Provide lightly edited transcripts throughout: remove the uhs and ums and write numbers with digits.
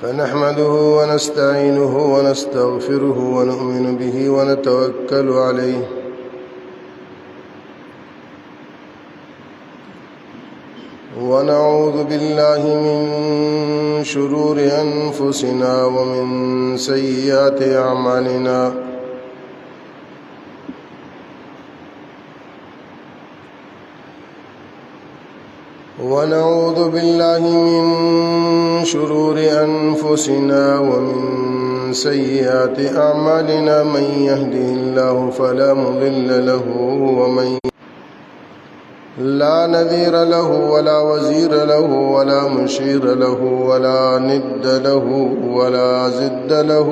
فنحمده ونستعينه ونستغفره ونؤمن به ونتوكل عليه ونعوذ بالله من شرور أنفسنا ومن سيئات أعمالنا ونعوذ بالله من شرور أنفسنا ومن سيئات أعمالنا من يهده الله فلا مضل له ومن لا نذير له ولا وزير له ولا مشير له ولا ند له ولا زد له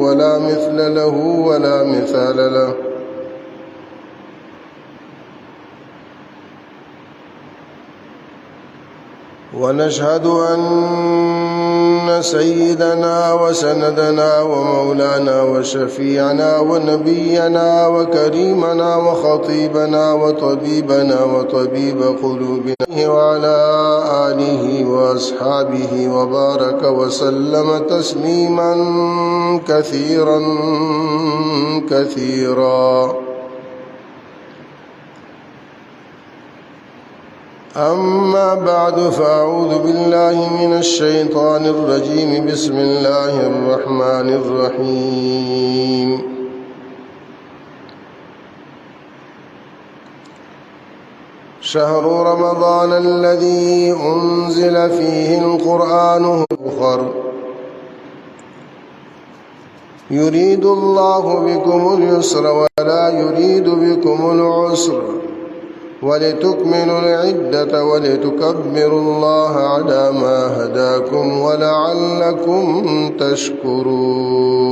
ولا مثل له ولا مثال له ونشهد أن سيدنا وسندنا ومولانا وشفيعنا ونبينا وكريمنا وخطيبنا وطبيبنا وطبيب قلوبنا وعلى آله وأصحابه وبارك وسلم تسليما كثيرا كثيرا. أما بعد فأعوذ بالله من الشيطان الرجيم. بسم الله الرحمن الرحيم. شهر رمضان الذي أنزل فيه القرآن أخر يريد الله بكم اليسر ولا يريد بكم العسر ولتكملوا العدة ولتكبروا الله على ما هداكم ولعلكم تشكرون.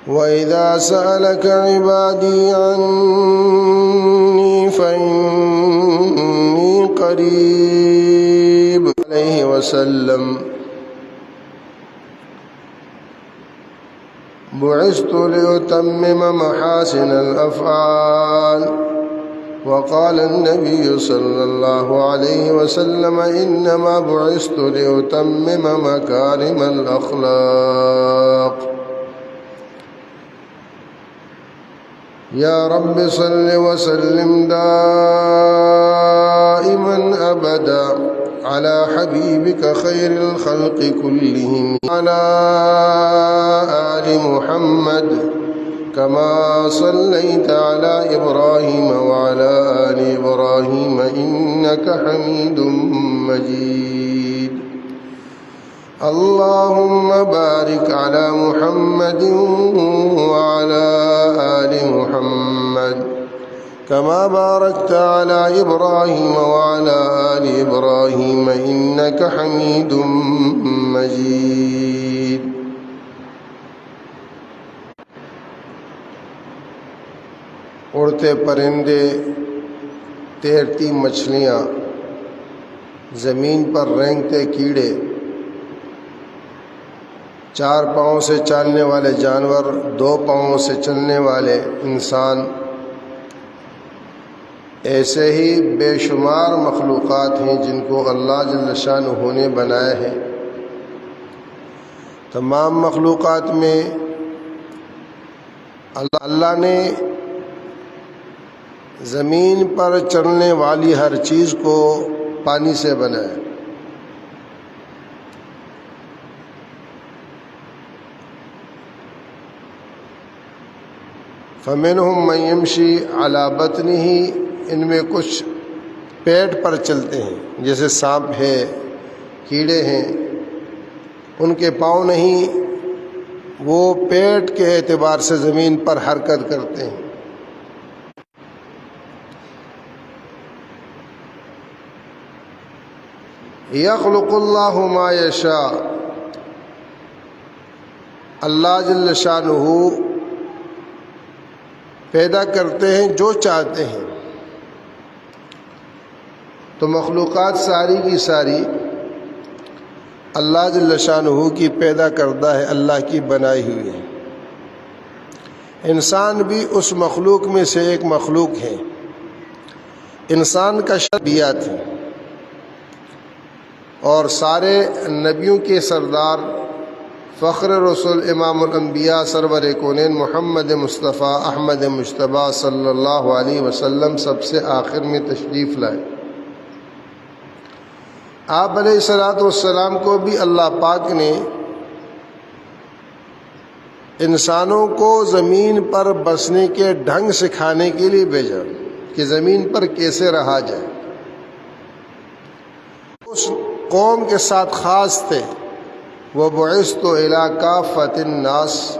وإذا سألك عبادي عني فإني قريب عليه وسلم بعثت لأتمم محاسن الأفعال. وقال النبي صلى الله عليه وسلم إنما بعثت لأتمم مكارم الأخلاق. يا رب صل وسلم دائما أبدا على حبيبك خير الخلق كلهم على آل محمد كما صليت على إبراهيم وعلى آل إبراهيم إنك حميد مجيد. اللهم بارك على محمد وعلى آل محمد كما باركت على إبراهيم وعلى آل إبراهيم إنك حميد مجيد. اڑتے پرندے، تیرتی مچھلیاں، زمین پر رینگتے کیڑے، چار پاؤں سے چلنے والے جانور، دو پاؤں سے چلنے والے انسان، ایسے ہی بے شمار مخلوقات ہیں جن کو اللہ جل شانہ نے بنایا ہے. تمام مخلوقات میں اللہ نے زمین پر چلنے والی ہر چیز کو پانی سے بنایا. فَمِنْهُمْ مَنْ يَمْشِي عَلَى بَطْنِهِ، ان میں کچھ پیٹ پر چلتے ہیں، جیسے سانپ ہے، کیڑے ہیں، ان کے پاؤں نہیں، وہ پیٹ کے اعتبار سے زمین پر حرکت کرتے ہیں. یخلق اللہ ما یشاء، اللہ جل شانہ پیدا کرتے ہیں جو چاہتے ہیں. تو مخلوقات ساری کی ساری اللہ جل شانہ کی پیدا کردہ ہے، اللہ کی بنائی ہوئی ہے. انسان بھی اس مخلوق میں سے ایک مخلوق ہے. انسان کا شرعیات ہے. اور سارے نبیوں کے سردار فخر رسول امام الانبیاء سرور کونین محمد مصطفیٰ احمد مجتبیٰ صلی اللہ علیہ وسلم سب سے آخر میں تشریف لائے۔ آپ علیہ الصلوۃ والسلام کو بھی اللہ پاک نے انسانوں کو زمین پر بسنے کے ڈھنگ سکھانے کے لیے بھیجا کہ زمین پر کیسے رہا جائے۔ اس قوم کے ساتھ خاص تھے، وَبُعِثْتُ إِلَىٰ كَافَّةِ النَّاسِ،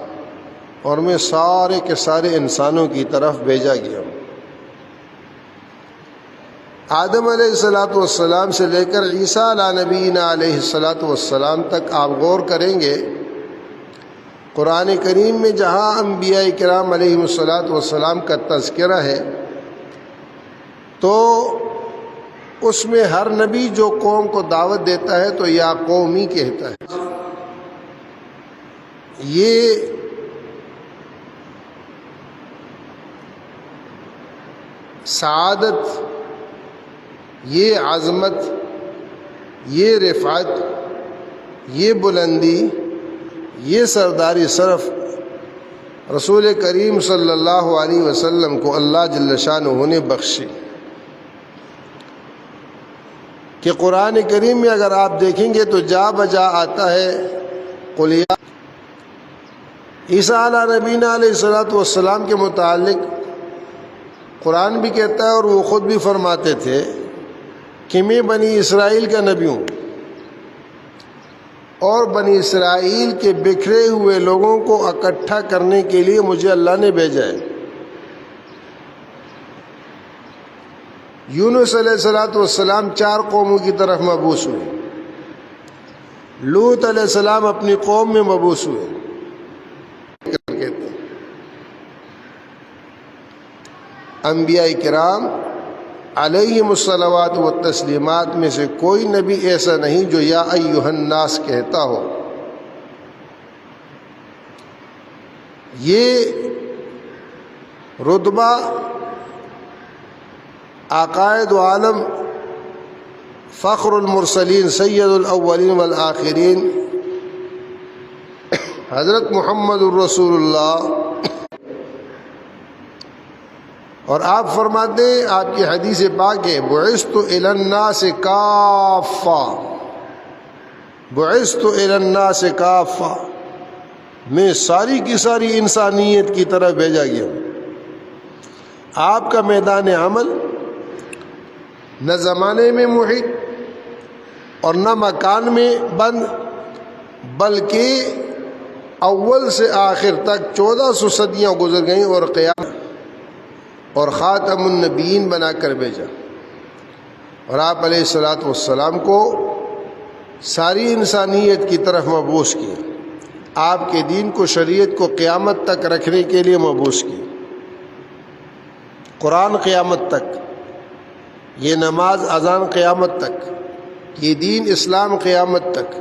اور میں سارے کے سارے انسانوں کی طرف بھیجا گیا ہوں۔ آدم علیہ الصلوۃ والسلام سے لے کر عیسیٰ علیہ نبینا علیہ الصلوۃ والسلام تک آپ غور کریں گے، قرآن کریم میں جہاں انبیاء کرام علیہ الصلوۃ والسلام کا تذکرہ ہے تو اس میں ہر نبی جو قوم کو دعوت دیتا ہے تو یا قومی کہتا ہے۔ یہ سعادت، یہ عظمت، یہ رفعت، یہ بلندی، یہ سرداری صرف رسول کریم صلی اللہ علیہ وسلم کو اللہ جل شانہ نے بخشی کہ قرآن کریم میں اگر آپ دیکھیں گے تو جا بجا آتا ہے قل یا عیسیٰ علیہ نبینا علیہ الصلوۃ والسلام کے متعلق قرآن بھی کہتا ہے اور وہ خود بھی فرماتے تھے کہ میں بنی اسرائیل کا نبی ہوں اور بنی اسرائیل کے بکھرے ہوئے لوگوں کو اکٹھا کرنے کے لیے مجھے اللہ نے بھیجا ہے۔ یونس علیہ الصلوۃ والسلام 4 قوموں کی طرف مبعوث ہوئے، لوط علیہ السلام اپنی قوم میں مبعوث ہوئے۔ انبیاء کرام علیہم الصلوات والتسلیمات میں سے کوئی نبی ایسا نہیں جو یا ایھا الناس کہتا ہو۔ یہ رتبہ عقائد عالم فخر المرسلین سید الاولین والآخرین حضرت محمد الرسول اللہ، اور آپ فرماتے ہیں، آپ کی حدیث پاک ہے بعثت الی الناس کافہ، بعثت الی الناس کافہ، میں ساری کی ساری انسانیت کی طرف بھیجا گیا ہوں۔ آپ کا میدان عمل نہ زمانے میں محیط اور نہ مکان میں بند، بلکہ اول سے آخر تک 1400 صدیاں گزر گئیں اور قیامت اور خاتم النبیین بنا کر بھیجا، اور آپ علیہ الصلوۃ والسلام کو ساری انسانیت کی طرف مبعوث کیا، آپ کے دین کو، شریعت کو قیامت تک رکھنے کے لیے مبعوث کیا، قرآن قیامت تک، یہ نماز اذان قیامت تک، یہ دین اسلام قیامت تک،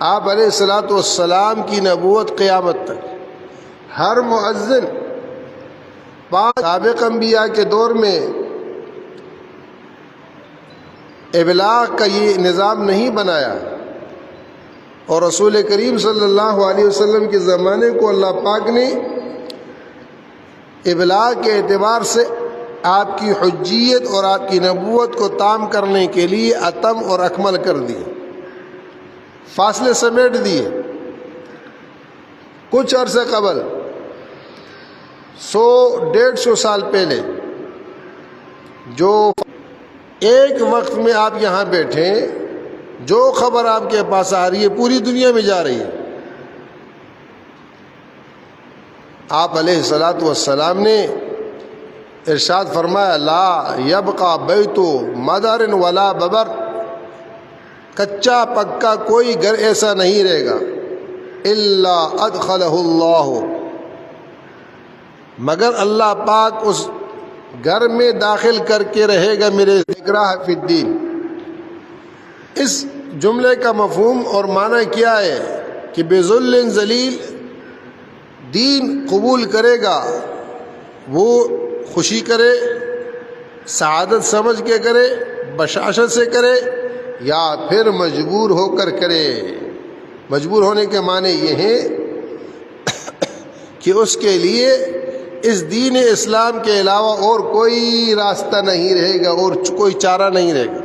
آپ علیہ الصلوۃ والسلام کی نبوت قیامت تک۔ ہر مؤذن 5 سابق انبیاء کے دور میں ابلاغ کا یہ نظام نہیں بنایا، اور رسول کریم صلی اللہ علیہ وسلم کے زمانے کو اللہ پاک نے ابلاغ کے اعتبار سے آپ کی حجیت اور آپ کی نبوت کو تام کرنے کے لیے اتم اور اکمل کر دیے، فاصلے سمیٹ دیے۔ کچھ عرصے قبل 100-150 سال پہلے جو ایک وقت میں آپ یہاں بیٹھیں، جو خبر آپ کے پاس آ رہی ہے پوری دنیا میں جا رہی ہے۔ آپ علیہ الصلوۃ والسلام نے ارشاد فرمایا لا یبقى بیت مدر ولا ببر، کچا پکا کوئی گھر ایسا نہیں رہے گا الا ادخلہ اللہ، مگر اللہ پاک اس گھر میں داخل کر کے رہے گا میرے اکراہ فی الدین۔ اس جملے کا مفہوم اور معنی کیا ہے کہ بذل ذلیل دین قبول کرے گا، وہ خوشی کرے، سعادت سمجھ کے کرے، بشاشت سے کرے، یا پھر مجبور ہو کر کرے۔ مجبور ہونے کے معنی یہ ہیں کہ اس کے لیے اس دین اسلام کے علاوہ اور کوئی راستہ نہیں رہے گا، اور کوئی چارہ نہیں رہے گا۔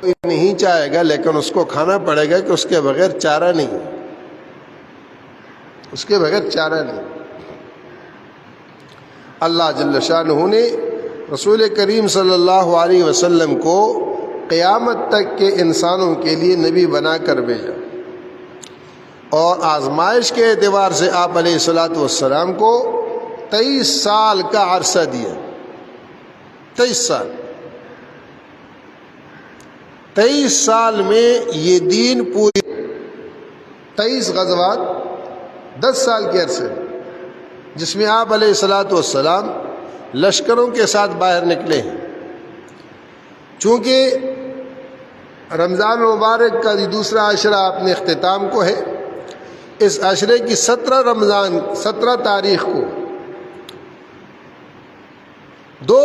کوئی نہیں چاہے گا لیکن اس کو کھانا پڑے گا کہ اس کے بغیر چارہ نہیں، اس کے بغیر چارہ نہیں۔ اللہ جل شانہ نے رسول کریم صلی اللہ علیہ وسلم کو قیامت تک کے انسانوں کے لیے نبی بنا کر بھیجا، اور آزمائش کے اعتبار سے آپ علیہ الصلوۃ والسلام کو 23 سال کا عرصہ دیا۔ 23 سال، 23 سال میں یہ دین پوری، 23 غزوات 10 سال کے عرصے، جس میں آپ علیہ الصلوۃ والسلام لشکروں کے ساتھ باہر نکلے ہیں۔ چونکہ رمضان مبارک کا دوسرا عشرہ اپنے اختتام کو ہے، اس عشرے کی 17 تاریخ کو 2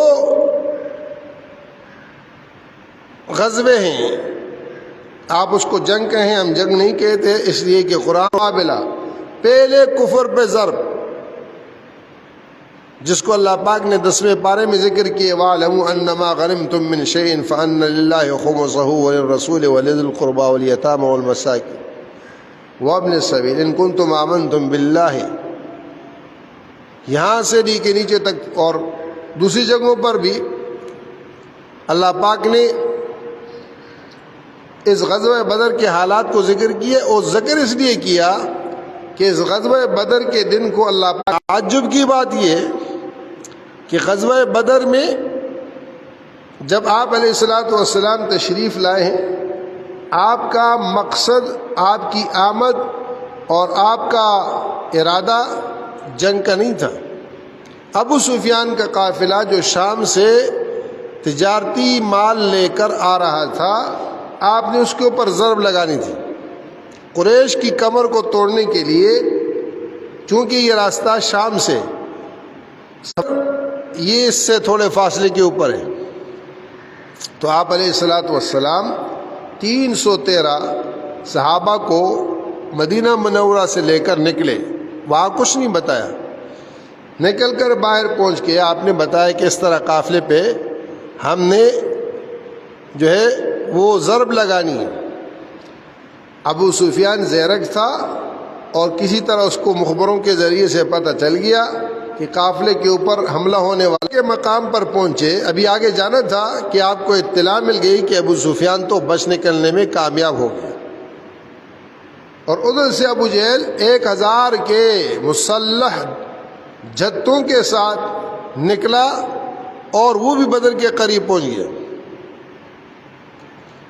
غزوے ہیں۔ آپ اس کو جنگ کہیں، ہم جنگ نہیں کہتے، اس لیے کہ قرآن قابلہ پہلے کفر پہ ضرب، جس کو اللہ پاک نے 10ویں پارے میں ذکر کیے، وَاعْلَمُوا أَنَّمَا غَنِمْتُم مِّن شَيْءٍ فَأَنَّ لِلَّهِ خُمُسَهُ وَلِلرَّسُولِ وَلِذِي الْقُرْبَى وَالْيَتَامَى وَالْمَسَاكِينِ وَابْنِ السَّبِيلِ إِن كُنتُمْ آمَنتُم بِاللَّهِ۔ یہاں سے ڈی کے نیچے تک اور دوسری جگہوں پر بھی اللہ پاک نے اس غزوہ بدر کے حالات کو ذکر کیے، اور ذکر اس لیے کیا کہ اس غزوہ بدر کے دن کو اللہ پاک، تعجب کی بات یہ کہ غزوہ بدر میں جب آپ علیہ الصلوۃ والسلام تشریف لائے ہیں، آپ کا مقصد، آپ کی آمد اور آپ کا ارادہ جنگ کا نہیں تھا۔ ابو سفیان کا قافلہ جو شام سے تجارتی مال لے کر آ رہا تھا، آپ نے اس کے اوپر ضرب لگانی تھی قریش کی کمر کو توڑنے کے لیے، چونکہ یہ راستہ شام سے، یہ اس سے تھوڑے فاصلے کے اوپر ہے۔ تو آپ علیہ الصلوۃ والسلام 313 صحابہ کو مدینہ منورہ سے لے کر نکلے، وہاں کچھ نہیں بتایا، نکل کر باہر پہنچ کے آپ نے بتایا کہ اس طرح قافلے پہ ہم نے جو ہے وہ ضرب لگانی ہے۔ ابو سفیان زیرک تھا، اور کسی طرح اس کو مخبروں کے ذریعے سے پتہ چل گیا کہ قافلے کے اوپر حملہ ہونے والے کے مقام پر پہنچے۔ ابھی آگے جانا تھا کہ آپ کو اطلاع مل گئی کہ ابو سفیان تو بچ نکلنے میں کامیاب ہو گیا، اور ادھر سے ابو جہل 1000 کے مسلح جتوں کے ساتھ نکلا، اور وہ بھی بدر کے قریب پہنچ گیا۔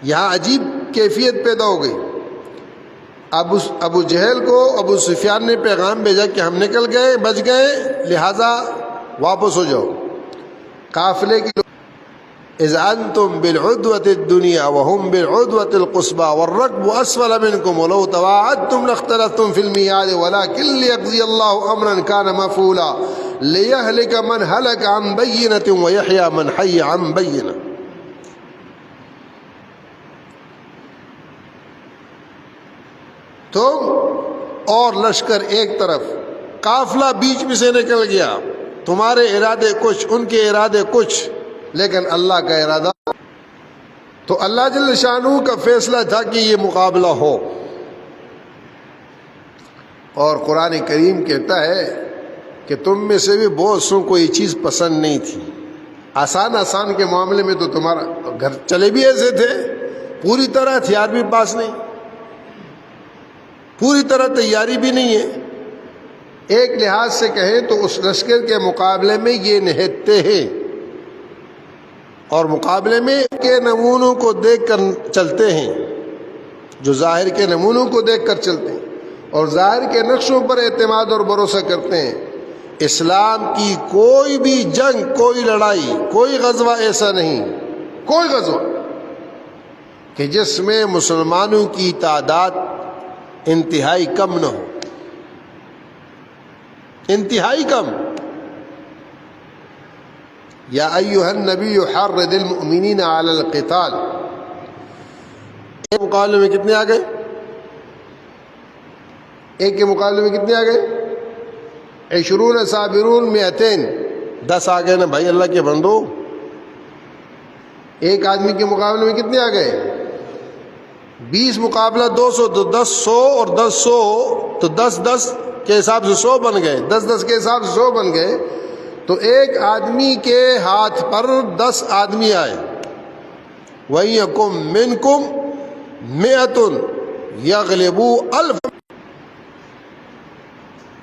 یہاں عجیب کیفیت پیدا ہو گئی۔ ابو جہل کو ابو سفیان نے پیغام بھیجا کہ ہم نکل گئے، بچ گئے، لہذا واپس ہو جاؤ۔ قافلے کی اذ انتم بالعدوة الدنيا وهم بالعدوة القصبى والركب اسفل منكم ولو تواعدتم لاختلفتم في الميعاد ولكن ليقضي الله امرا كان مفعولا ليهلك من هلك عن بينة ويحيى من حي عن بينة۔ تم اور لشکر ایک طرف، قافلہ بیچ میں سے نکل گیا، تمہارے ارادے کچھ، ان کے ارادے کچھ، لیکن اللہ کا ارادہ۔ تو اللہ جل شانہ کا فیصلہ تھا کہ یہ مقابلہ ہو، اور قرآن کریم کہتا ہے کہ تم میں سے بھی بہت سو کو یہ چیز پسند نہیں تھی۔ آسان کے معاملے میں تو تمہارا گھر چلے بھی ایسے تھے، پوری طرح ہتھیار بھی پاس نہیں، پوری طرح تیاری بھی نہیں ہے۔ ایک لحاظ سے کہیں تو اس لشکر کے مقابلے میں یہ نہتے ہیں، اور مقابلے میں کے نمونوں کو دیکھ کر چلتے ہیں، جو ظاہر کے نمونوں کو دیکھ کر چلتے ہیں اور ظاہر کے نقشوں پر اعتماد اور بھروسہ کرتے ہیں۔ اسلام کی کوئی بھی جنگ، کوئی لڑائی، کوئی غزوہ ایسا نہیں، کوئی غزوہ کہ جس میں مسلمانوں کی تعداد انتہائی کم نہ ہو، انتہائی کم۔ یا ایھا النبی حرض المؤمنین علی القتال ایک مقابلے میں کتنے آ گئے؟ ایک کے مقابلے میں کتنے آ گئے؟ 20 صابرون 200، 10 آ گئے نا بھائی اللہ کے بندو۔ ایک آدمی کے مقابلے میں کتنے آ گئے؟ 20 مقابلہ 200 تو 10 100 اور 10 100 تو 10 10 کے حساب سے 100 بن گئے، 10 10 کے حساب سے 100 بن گئے۔ تو ایک آدمی کے ہاتھ پر 10 آدمی آئے، وَإِن مِّنكُم مِّئَةٌ يَغْلِبُوا أَلْفًا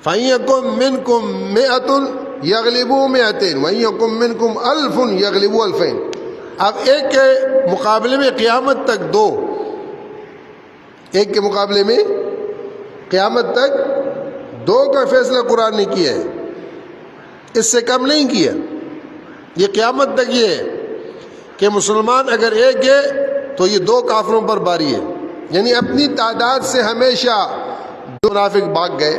فَإِن مِّنكُم مِّئَةٌ يَغْلِبُوا مِئَتَيْنِ وَإِن مِّنكُم أَلْفٌ يَغْلِبُوا أَلْفَيْنِ۔ اب ایک کے مقابلے میں قیامت تک 2، ایک کے مقابلے میں قیامت تک 2 کا فیصلہ قرآن نے کیا ہے، اس سے کم نہیں کیا۔ یہ قیامت تک یہ ہے کہ مسلمان اگر ایک ہے تو یہ 2 کافروں پر باری ہے، یعنی اپنی تعداد سے ہمیشہ 2 منافق بھاگ گئے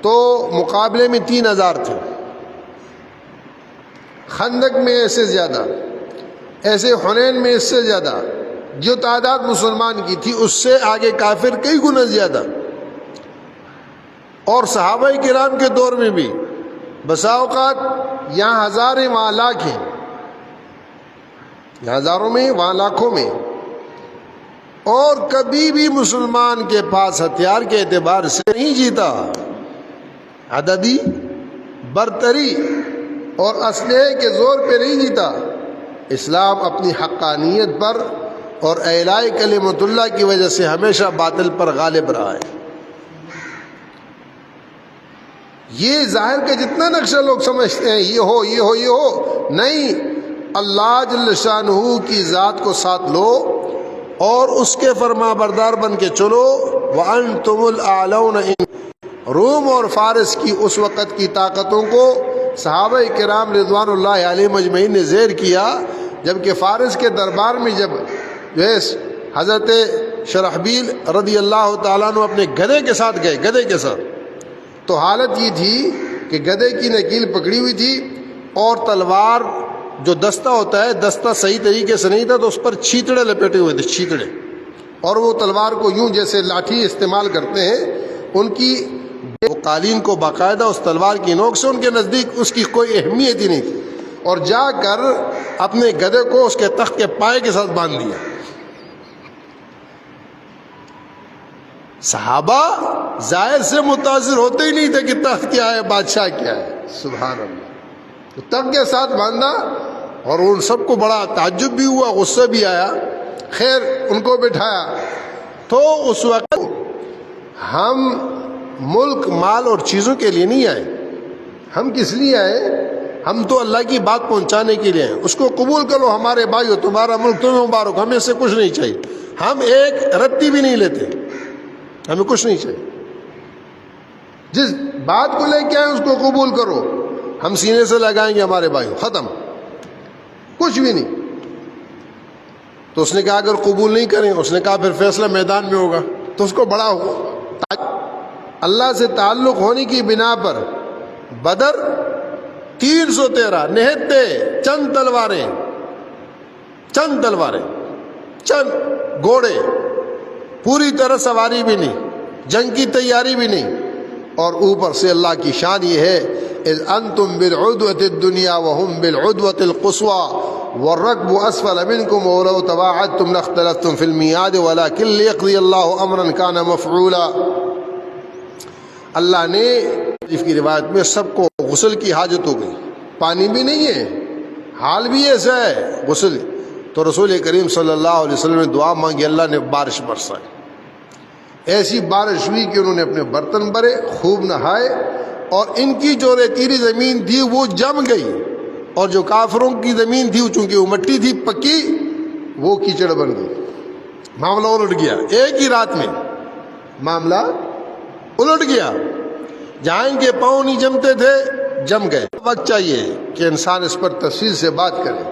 تو مقابلے میں 3000 تھے، خندق میں ایسے زیادہ، ایسے حنین میں اس سے زیادہ، جو تعداد مسلمان کی تھی اس سے آگے کافر کئی گنا زیادہ۔ اور صحابہ کرام کے دور میں بھی بسا اوقات یہاں ہزاریں وہاں لاکھ ہیں، یہاں ہزاروں میں وہاں لاکھوں میں، اور کبھی بھی مسلمان کے پاس ہتھیار کے اعتبار سے نہیں جیتا، عددی برتری اور اسلحے کے زور پہ نہیں جیتا۔ اسلام اپنی حقانیت پر اور اعلاء کلمت اللہ کی وجہ سے ہمیشہ باطل پر غالب رہا ہے۔ یہ ظاہر کا جتنا نقشہ لوگ سمجھتے ہیں یہ ہو یہ ہو یہ ہو، نہیں، اللہ جل شانہ کی ذات کو ساتھ لو اور اس کے فرما بردار بن کے چلو۔ وَأَنْتُمُ الْأَعْلَوْنَ إِن روم اور فارس کی اس وقت کی طاقتوں کو صحابہ کرام رضوان اللہ علیہم اجمعین نے زیر کیا، جبکہ فارس کے دربار میں جب جو ہے حضرت شرحبیل رضی اللہ تعالیٰ عنہ اپنے گدھے کے ساتھ گئے، گدھے کے ساتھ، تو حالت یہ تھی کہ گدھے کی نکیل پکڑی ہوئی تھی اور تلوار جو دستہ ہوتا ہے، دستہ صحیح طریقے سے نہیں تھا تو اس پر چھیتڑے لپیٹے ہوئے تھے، چھیتڑے، اور وہ تلوار کو یوں جیسے لاٹھی استعمال کرتے ہیں، ان کی وہ قالین کو باقاعدہ اس تلوار کی نوک سے ان کے نزدیک اس کی کوئی اہمیت ہی نہیں تھی، اور جا کر اپنے گدھے کو اس کے تخت کے پائے کے ساتھ باندھ دیا۔ صحابہ ظاہر سے متاثر ہوتے ہی نہیں تھے کہ تخت کیا ہے، بادشاہ کیا ہے، سبحان اللہ، تو تخت کے ساتھ باندھا، اور ان سب کو بڑا تعجب بھی ہوا، غصہ بھی آیا، خیر ان کو بٹھایا۔ تو اس وقت ہم ملک مال اور چیزوں کے لیے نہیں آئے، ہم کس لیے آئے؟ ہم تو اللہ کی بات پہنچانے کے لیے ہیں، اس کو قبول کرو ہمارے بھائیو، تمہارا ملک تمہیں مبارک، ہمیں اس سے کچھ نہیں چاہیے، ہم ایک رتی بھی نہیں لیتے، ہمیں کچھ نہیں چاہیے، جس بات کو لے کے آئے اس کو قبول کرو، ہم سینے سے لگائیں گے ہمارے بھائیو، ختم، کچھ بھی نہیں۔ تو اس نے کہا اگر قبول نہیں کریں، اس نے کہا پھر فیصلہ میدان میں ہوگا، تو اس کو بڑا اللہ سے تعلق ہونے کی بنا پر بدر 313 نہتے، چند تلواریں، چند گھوڑے، پوری طرح سواری بھی نہیں، جنگ کی تیاری بھی نہیں، اور اوپر سے اللہ کی شان یہ ہے اذ انتم بالعدوة الدنيا وهم بالعدوة القصوى والركب اسفل منكم ولو تواعدتم لاختلفتم في الميعاد ولكن ليقضي الله امرا كان مفعولا۔ اللہ نے اس کی روایت میں سب کو غسل کی حاجت ہو گئی، پانی بھی نہیں ہے، حال بھی ایسا ہے، غسل، تو رسول کریم صلی اللہ علیہ وسلم نے دعا مانگی، اللہ نے بارش برسائی، ایسی بارش ہوئی کہ انہوں نے اپنے برتن بھرے، خوب نہائے، اور ان کی جو ریتیلی زمین تھی وہ جم گئی، اور جو کافروں کی زمین تھی چونکہ وہ مٹی تھی پکی، وہ کیچڑ بن گئی، معاملہ الٹ گیا، ایک ہی رات میں معاملہ الٹ گیا، جہاں ان کے پاؤں نہیں جمتے تھے جم گئے۔ وقت چاہیے کہ انسان اس پر تفصیل سے بات کرے،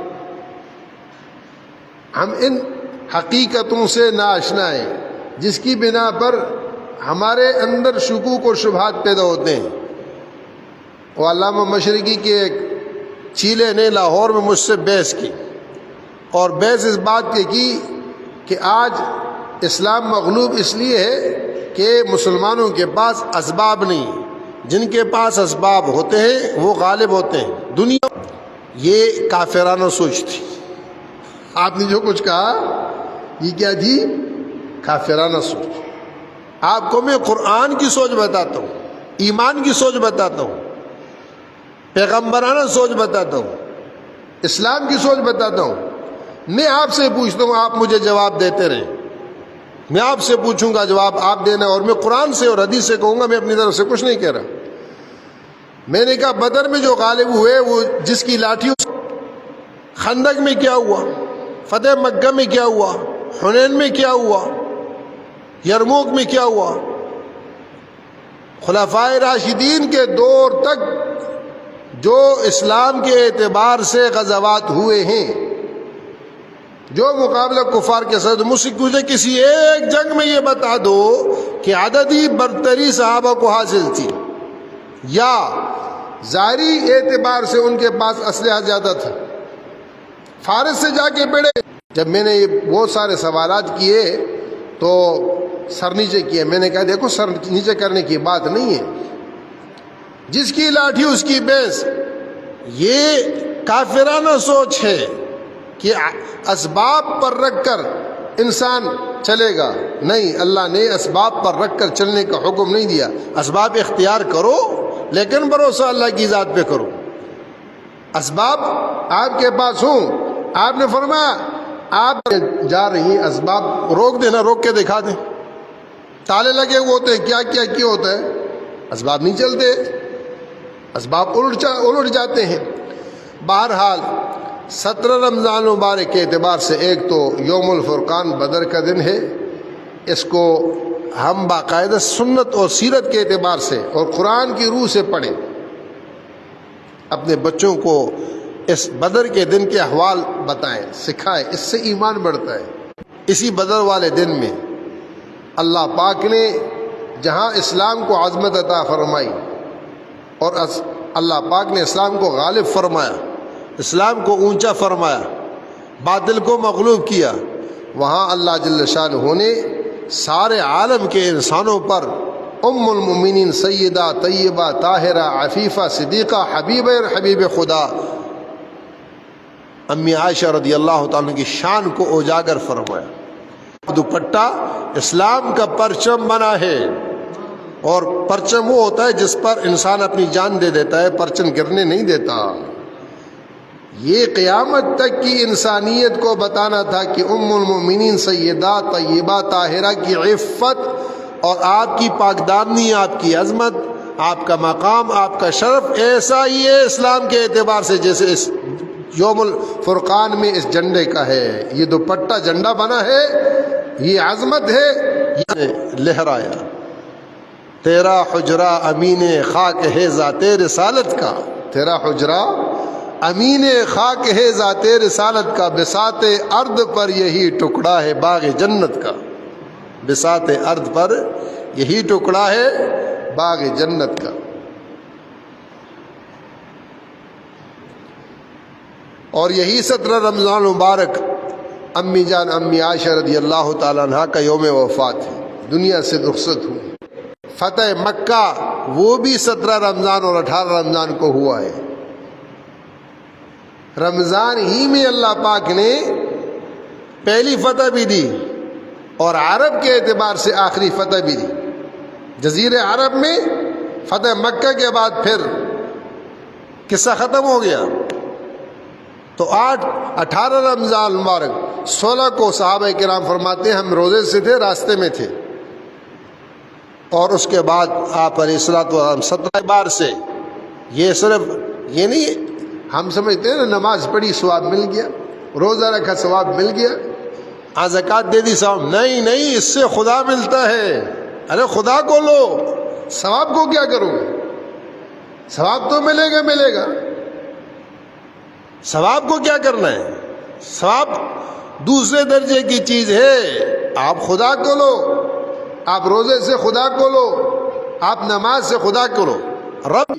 ہم ان حقیقتوں سے ناآشنا ہیں جس کی بنا پر ہمارے اندر شکوک اور شبہات پیدا ہوتے ہیں۔ وہ علامہ مشرقی کے ایک چیلے نے لاہور میں مجھ سے بحث کی، اور بحث اس بات کی کہ آج اسلام مغلوب اس لیے ہے کہ مسلمانوں کے پاس اسباب نہیں، جن کے پاس اسباب ہوتے ہیں وہ غالب ہوتے ہیں دنیا۔ یہ کافرانہ سوچ تھی، آپ نے جو کچھ کہا یہ کیا تھی؟ کافرانہ سوچ۔ آپ کو میں قرآن کی سوچ بتاتا ہوں، ایمان کی سوچ بتاتا ہوں، پیغمبرانہ سوچ بتاتا ہوں، اسلام کی سوچ بتاتا ہوں۔ میں آپ سے پوچھتا ہوں، آپ مجھے جواب دیتے رہیں، میں آپ سے پوچھوں گا جواب آپ دینا، اور میں قرآن سے اور حدیث سے کہوں گا، میں اپنی طرف سے کچھ نہیں کہہ رہا۔ میں نے کہا بدر میں جو غالب ہوئے وہ جس کی لاٹھی، خندق میں کیا ہوا، فتح مکہ میں کیا ہوا، حنین میں کیا ہوا، یرموک میں کیا ہوا، خلفائے راشدین کے دور تک جو اسلام کے اعتبار سے غزوات ہوئے ہیں، جو مقابلہ کفار کے ساتھ، مجھ سے مجھے کسی ایک جنگ میں یہ بتا دو کہ عددی برتری صحابہ کو حاصل تھی یا ظاہری اعتبار سے ان کے پاس اسلحہ زیادہ تھا۔ فارس سے جا کے پڑے۔ جب میں نے یہ بہت سارے سوالات کیے تو سر نیچے کیا۔ میں نے کہا دیکھو سر نیچے کرنے کی بات نہیں ہے، جس کی لاٹھی اس کی بھینس۔ یہ کافرانہ سوچ ہے کہ اسباب پر رکھ کر انسان چلے گا، نہیں، اللہ نے اسباب پر رکھ کر چلنے کا حکم نہیں دیا۔ اسباب اختیار کرو لیکن بھروسہ اللہ کی ذات پہ کرو۔ اسباب آپ کے پاس ہوں، آپ نے فرمایا آپ جا رہی ہیں، اسباب روک دینا، روک کے دکھا دیں۔ تالے لگے ہوئے ہوتے ہیں، کیا کیا کیا ہوتا ہے، اسباب نہیں چلتے، اسباب الٹ جاتے ہیں۔ بہرحال 17 رمضان مبارک کے اعتبار سے ایک تو یوم الفرقان بدر کا دن ہے، اس کو ہم باقاعدہ سنت اور سیرت کے اعتبار سے اور قرآن کی روح سے پڑھیں، اپنے بچوں کو اس بدر کے دن کے احوال بتائیں، سکھائیں، اس سے ایمان بڑھتا ہے۔ اسی بدر والے دن میں اللہ پاک نے جہاں اسلام کو عظمت عطا فرمائی اور اللہ پاک نے اسلام کو غالب فرمایا، اسلام کو اونچا فرمایا، باطل کو مغلوب کیا، وہاں اللہ جل شانہ نے سارے عالم کے انسانوں پر ام المؤمنین سیدہ طیبہ طاہرہ عفیفہ صدیقہ حبیب خدا امی عائشہ رضی اللہ تعالیٰ کی شان کو اجاگر فرمایا۔ دوپٹہ اسلام کا پرچم بنا ہے، اور پرچم وہ ہوتا ہے جس پر انسان اپنی جان دے دیتا ہے، پرچم گرنے نہیں دیتا۔ یہ قیامت تک کی انسانیت کو بتانا تھا کہ ام المؤمنین سیدہ طیبہ طاہرہ کی عفت اور آپ کی پاکدامنی، آپ کی عظمت، آپ کا مقام، آپ کا شرف ایسا ہی ہے اسلام کے اعتبار سے جیسے اس یوم الفرقان میں اس جھنڈے کا ہے۔ یہ دوپٹہ جھنڈا بنا ہے، یہ عظمت ہے، یہ لہرایا۔ تیرا حجرہ امین خاک ہے ذات رسالت کا، تیرا حجرہ امین خاک ہے ذات رسالت کا، بساط ارض پر یہی ٹکڑا ہے باغ جنت کا، بساط ارض پر یہی ٹکڑا ہے باغ جنت کا۔ اور یہی 17 رمضان مبارک امی جان امی عائشہ رضی اللہ تعالیٰ عنہ کا یوم وفات ہے، دنیا سے رخصت ہوئی۔ فتح مکہ وہ بھی 17 رمضان اور 18 رمضان کو ہوا ہے۔ رمضان ہی میں اللہ پاک نے پہلی فتح بھی دی اور عرب کے اعتبار سے آخری فتح بھی دی۔ جزیرے عرب میں فتح مکہ کے بعد پھر قصہ ختم ہو گیا۔ تو 18 رمضان مبارک 16 کو صحابہ کرام فرماتے ہیں ہم روزے سے تھے، راستے میں تھے، اور اس کے بعد آپ علیہ الصلوۃ والسلام 17 بار سے، یہ صرف یہ نہیں ہم سمجھتے ہیں نا نماز پڑھی ثواب مل گیا، روزہ رکھا ثواب مل گیا، زکوٰۃ دے دی ثواب، نہیں، اس سے خدا ملتا ہے۔ ارے خدا کو لو، ثواب کو کیا کرو گے؟ ثواب تو ملے گا، ثواب کو کیا کرنا ہے؟ ثواب دوسرے درجے کی چیز ہے۔ آپ خدا کو لو، آپ روزے سے خدا کو لو، آپ نماز سے خدا کو لو۔ رب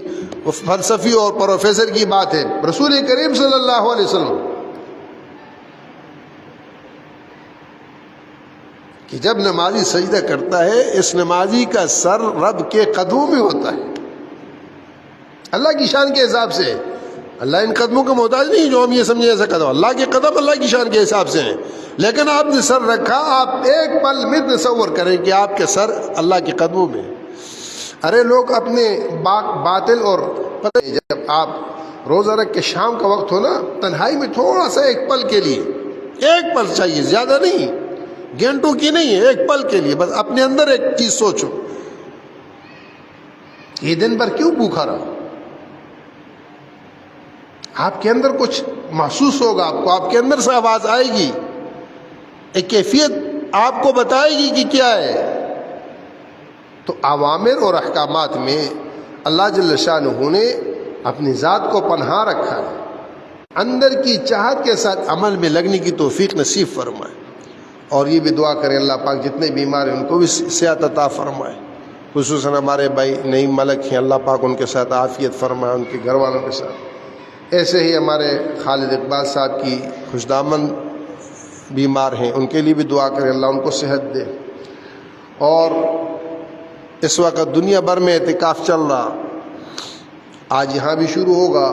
فلسفی اور پروفیسر کی بات ہے، رسول کریم صلی اللہ علیہ وسلم کہ جب نمازی سجدہ کرتا ہے اس نمازی کا سر رب کے قدموں میں ہوتا ہے، اللہ کی شان کے حساب سے۔ اللہ ان قدموں کا محتاج نہیں جو ہم یہ سمجھیں ایسا قدم، اللہ کے قدم اللہ کی شان کے حساب سے ہیں، لیکن آپ نے سر رکھا، آپ ایک پل میں تصور کریں کہ آپ کے سر اللہ کے قدموں میں۔ ارے لوگ اپنے باطل اور جب آپ روزہ رکھ کے شام کا وقت ہو نا، تنہائی میں تھوڑا سا ایک پل کے لیے، ایک پل چاہیے، زیادہ نہیں، گھنٹوں کی نہیں ہے، ایک پل کے لیے بس اپنے اندر ایک چیز سوچو، یہ دن بھر کیوں بھوکا رہا؟ آپ کے اندر کچھ محسوس ہوگا، آپ کے اندر سے آواز آئے گی، ایک کیفیت آپ کو بتائے گی کہ کیا ہے۔ تو اوامر اور احکامات میں اللہ جل شانہ نے اپنی ذات کو پنہا رکھا ہے، اندر کی چاہت کے ساتھ عمل میں لگنے کی توفیق نصیب فرمائے۔ اور یہ بھی دعا کریں اللہ پاک جتنے بیمار ہیں ان کو بھی صحت عطا فرمائے، خصوصاً ہمارے بھائی نعیم ملک ہیں، اللہ پاک ان کے ساتھ عافیت فرمائے، ان کے گھر والوں کے ساتھ۔ ایسے ہی ہمارے خالد اقبال صاحب کی خوشدامن بیمار ہیں، ان کے لیے بھی دعا کریں اللہ ان کو صحت دے۔ اور اس وقت دنیا بھر میں اعتکاف چل رہا، آج یہاں بھی شروع ہوگا،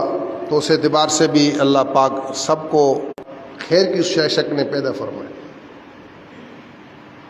تو اس اعتبار سے بھی اللہ پاک سب کو خیر کی شکلیں پیدا فرمائے۔